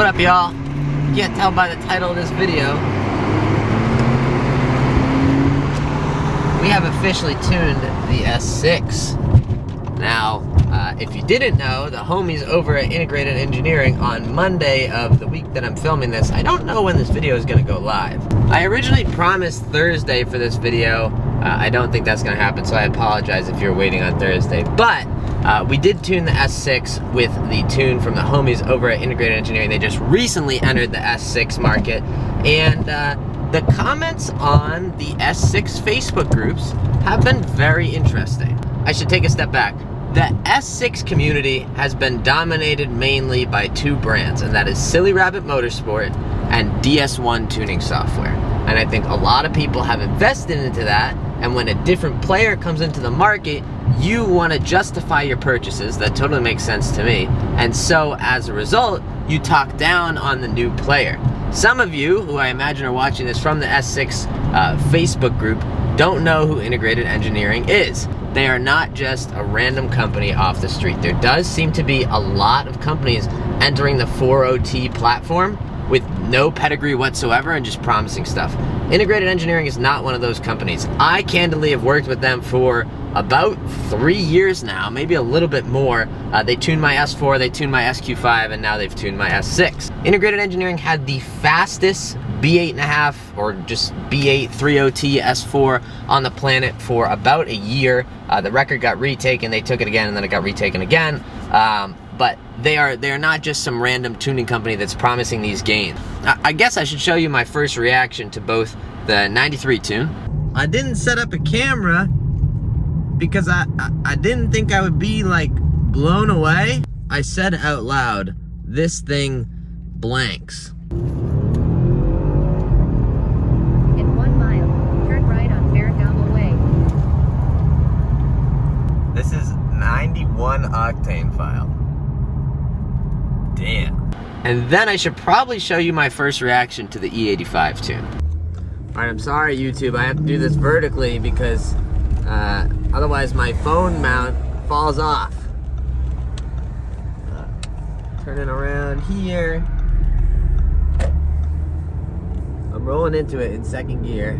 What up, y'all? Can't tell by the title of this video, we have officially tuned the S6. Now, if you didn't know, the homies over at Integrated Engineering on Monday of the week that I'm filming this, I don't know when this video is going to go live. I originally promised Thursday for this video. I don't think that's going to happen, so I apologize if you're waiting on Thursday. But we did tune the S6 with the tune from the homies over at Integrated Engineering. They just recently entered the S6 market, and the comments on the S6 Facebook groups have been very interesting. I should take a step back. The S6 community has been dominated mainly by two brands, and that is Silly Rabbit Motorsport and DS1 tuning software. And I think a lot of people have invested into that, and when a different player comes into the market, you want to justify your purchases. That totally makes sense to me. And so as a result, you talk down on the new player. Some of you, who I imagine are watching this from the S6 Facebook group, don't know who Integrated Engineering is. They are not just a random company off the street. There does seem to be a lot of companies entering the 4OT platform with no pedigree whatsoever and just promising stuff. Integrated Engineering is not one of those companies. I candidly have worked with them for about 3 years now, maybe a little bit more. They tuned my S4, they tuned my SQ5, and now they've tuned my S6. Integrated Engineering had the fastest B8.5 or just B8 3OT S4 on the planet for about a year. The record got retaken, they took it again, and then it got retaken again. But they are not just some random tuning company that's promising these gains. I guess I should show you my first reaction to both the 93 tune. I didn't set up a camera because I didn't think I would be like blown away. I said out loud, this thing blanks. In 1 mile, turn right on Ferragamo Way. This is 91 octane file. Damn. And then I should probably show you my first reaction to the E85 tune. Alright, I'm sorry YouTube, I have to do this vertically because otherwise my phone mount falls off. Turning around here. I'm rolling into it in second gear.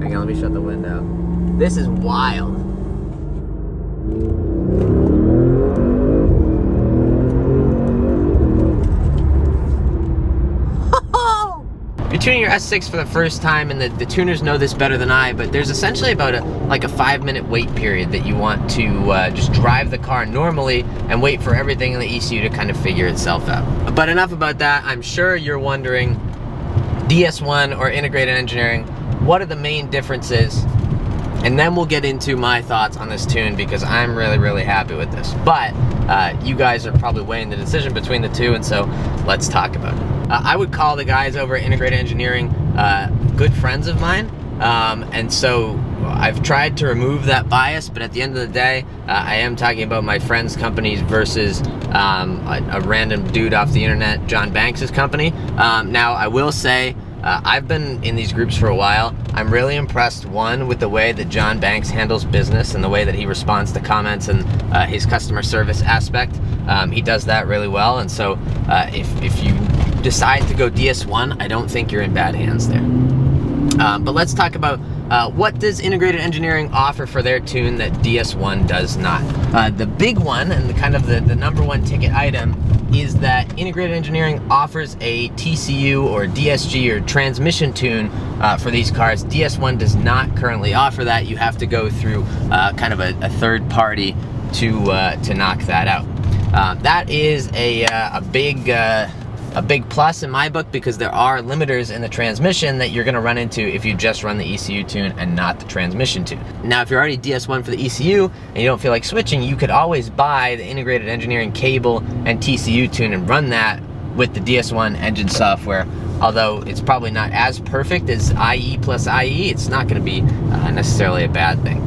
Hang on, let me shut the window. This is wild. You're tuning your S6 for the first time, and the tuners know this better than I, but there's essentially about a 5-minute wait period that you want to just drive the car normally and wait for everything in the ECU to kind of figure itself out. But enough about that. I'm sure you're wondering, DS1 or Integrated Engineering, what are the main differences? And then we'll get into my thoughts on this tune because I'm really, really happy with this. But you guys are probably weighing the decision between the two, and so let's talk about it. I would call the guys over at Integrated Engineering good friends of mine, and so I've tried to remove that bias, but at the end of the day, I am talking about my friends' companies versus a random dude off the internet, John Banks' company. Now, I will say, I've been in these groups for a while. I'm really impressed, one, with the way that John Banks handles business and the way that he responds to comments and his customer service aspect. He does that really well, and so if you decide to go DS1, I don't think you're in bad hands there. But let's talk about what does Integrated Engineering offer for their tune that DS1 does not. The big one, and the number one ticket item, is that Integrated Engineering offers a TCU or DSG or transmission tune for these cars. DS1 does not currently offer that. You have to go through kind of a third party to knock that out. That is a big plus in my book because there are limiters in the transmission that you're going to run into if you just run the ECU tune and not the transmission tune. Now, if you're already DS1 for the ECU and you don't feel like switching, you could always buy the Integrated Engineering cable and TCU tune and run that with the DS1 engine software. Although it's probably not as perfect as IE plus IE, it's not going to be necessarily a bad thing.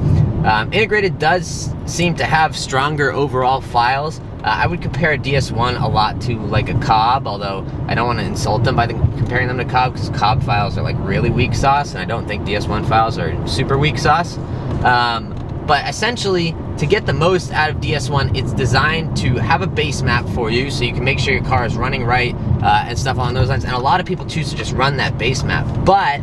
Integrated does seem to have stronger overall files. I would compare DS1 a lot to like a Cobb, although I don't want to insult them by comparing them to Cobb because Cobb files are like really weak sauce, and I don't think DS1 files are super weak sauce. But essentially, to get the most out of DS1, it's designed to have a base map for you, so you can make sure your car is running right and stuff along those lines. And a lot of people choose to just run that base map. But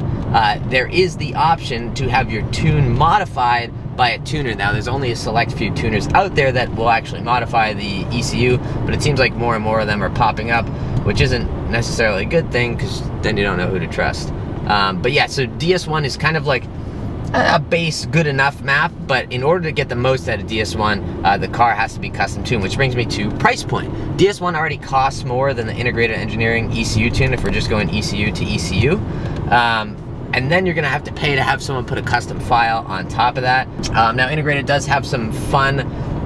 there is the option to have your tune modified by a tuner. Now, there's only a select few tuners out there that will actually modify the ECU, but it seems like more and more of them are popping up, which isn't necessarily a good thing, because then you don't know who to trust. But yeah, so DS1 is kind of like a base good enough map, but in order to get the most out of DS1, the car has to be custom tuned, which brings me to price point. DS1 already costs more than the integrated engineering ECU tune if we're just going ECU to ECU. And then you're gonna have to pay to have someone put a custom file on top of that. Now, integrated does have some fun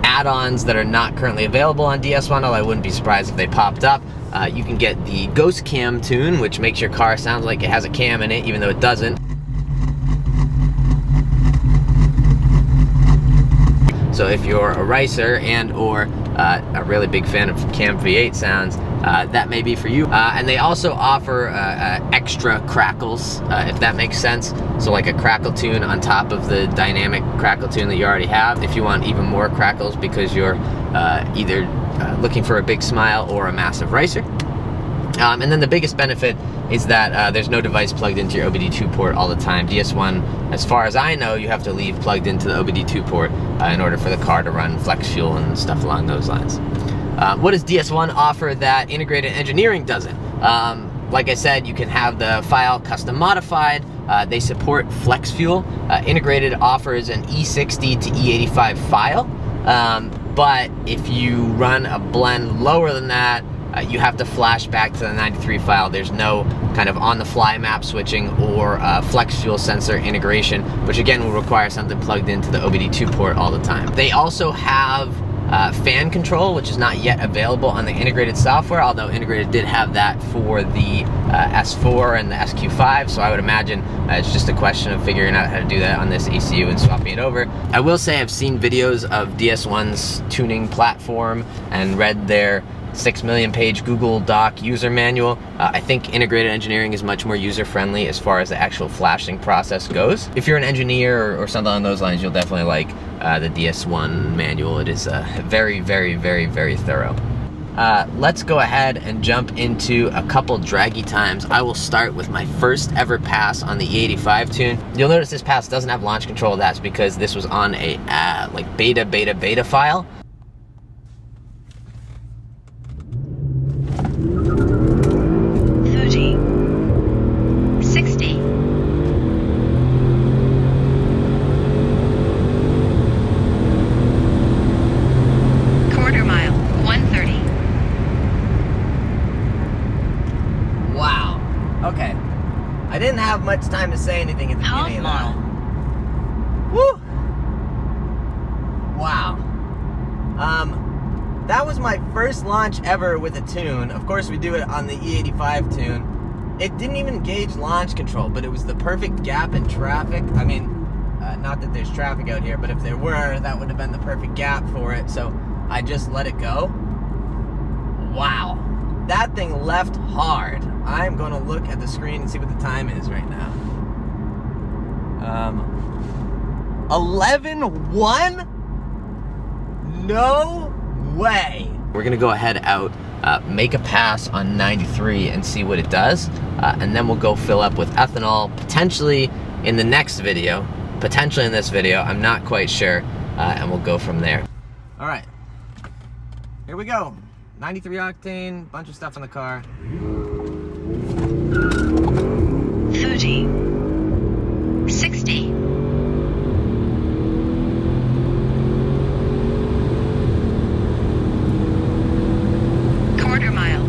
add-ons that are not currently available on DS1, although I wouldn't be surprised if they popped up. You can get the Ghost Cam tune, which makes your car sound like it has a cam in it, even though it doesn't. So if you're a racer and or a really big fan of cam V8 sounds, that may be for you. And they also offer extra crackles, if that makes sense. So like a crackle tune on top of the dynamic crackle tune that you already have, if you want even more crackles because you're either looking for a big smile or a massive racer. And then the biggest benefit is that there's no device plugged into your OBD2 port all the time. DS1, as far as I know, you have to leave plugged into the OBD2 port in order for the car to run flex fuel and stuff along those lines. What does DS1 offer that integrated engineering doesn't? Like I said, you can have the file custom modified. They support flex fuel. Integrated offers an E60 to E85 file, but if you run a blend lower than that, you have to flash back to the 93 file. There's no kind of on-the-fly map switching or flex fuel sensor integration, which again will require something plugged into the OBD2 port all the time. They also have fan control, which is not yet available on the integrated software, although integrated did have that for the S4 and the SQ5, so I would imagine it's just a question of figuring out how to do that on this ECU and swapping it over. I will say I've seen videos of DS1's tuning platform and read their 6 million page Google Doc user manual. I think integrated engineering is much more user-friendly as far as the actual flashing process goes. If you're an engineer or something along those lines, you'll definitely like the DS1 manual. It is very, very, very, very thorough. Let's go ahead and jump into a couple draggy times. I will start with my first ever pass on the E85 tune. You'll notice this pass doesn't have launch control. That's because this was on a like beta file. Okay, I didn't have much time to say anything at the beginning of that. Woo! Wow. That was my first launch ever with a tune. Of course, we do it on the E85 tune. It didn't even gauge launch control, but it was the perfect gap in traffic. I mean, not that there's traffic out here, but if there were, that would have been the perfect gap for it. So I just let it go. Wow. That thing left hard. I'm going to look at the screen and see what the time is right now. 11:01? No way. We're going to go ahead out, make a pass on 93 and see what it does. And then we'll go fill up with ethanol, potentially in the next video, potentially in this video. I'm not quite sure. And we'll go from there. All right. Here we go. 93 octane, bunch of stuff in the car. 30, 60, quarter mile,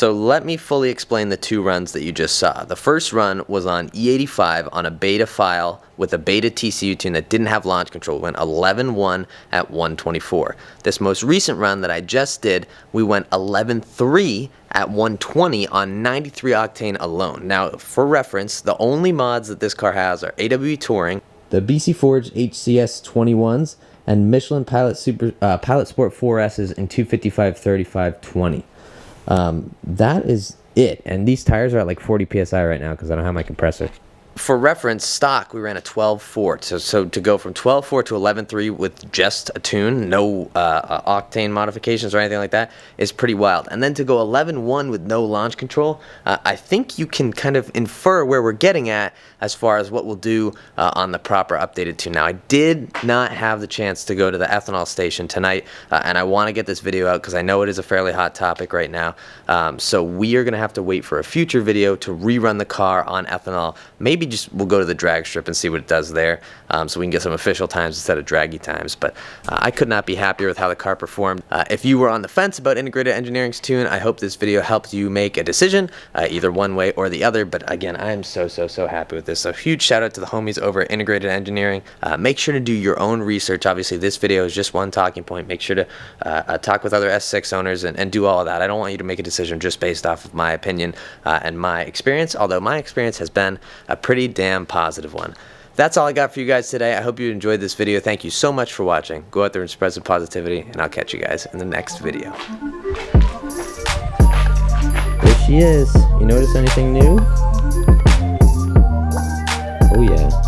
So let me fully explain the two runs that you just saw. The first run was on E85 on a beta file with a beta TCU tune that didn't have launch control. We went 11.1 at 124. This most recent run that I just did, we went 11.3 at 120 on 93 octane alone. Now, for reference, the only mods that this car has are AW Touring, the BC Forged HCS21s, and Michelin Pilot Sport 4Ss and 255/35/20. That is it. And these tires are at like 40 PSI right now because I don't have my compressor. For reference, stock, we ran a 12.4. So to go from 12.4 to 11.3 with just a tune, no octane modifications or anything like that, is pretty wild. And then to go 11.1 with no launch control, I think you can kind of infer where we're getting at as far as what we'll do on the proper updated tune. Now, I did not have the chance to go to the ethanol station tonight, and I want to get this video out because I know it is a fairly hot topic right now. So we are going to have to wait for a future video to rerun the car on ethanol. Maybe just we'll go to the drag strip and see what it does there, so we can get some official times instead of draggy times. But I could not be happier with how the car performed. If you were on the fence about Integrated Engineering's tune, I hope this video helped you make a decision, either one way or the other. But again, I'm so happy with this. So huge shout out to the homies over at Integrated Engineering. Make sure to do your own research. Obviously, this video is just one talking point. Make sure to talk with other S6 owners and do all of that. I don't want you to make a decision just based off of my opinion and my experience, although my experience has been a pretty damn positive one. That's all I got for you guys today. I hope you enjoyed this video. Thank you so much for watching. Go out there and spread some positivity, and I'll catch you guys in the next video. There she is. You notice anything new? Oh yeah.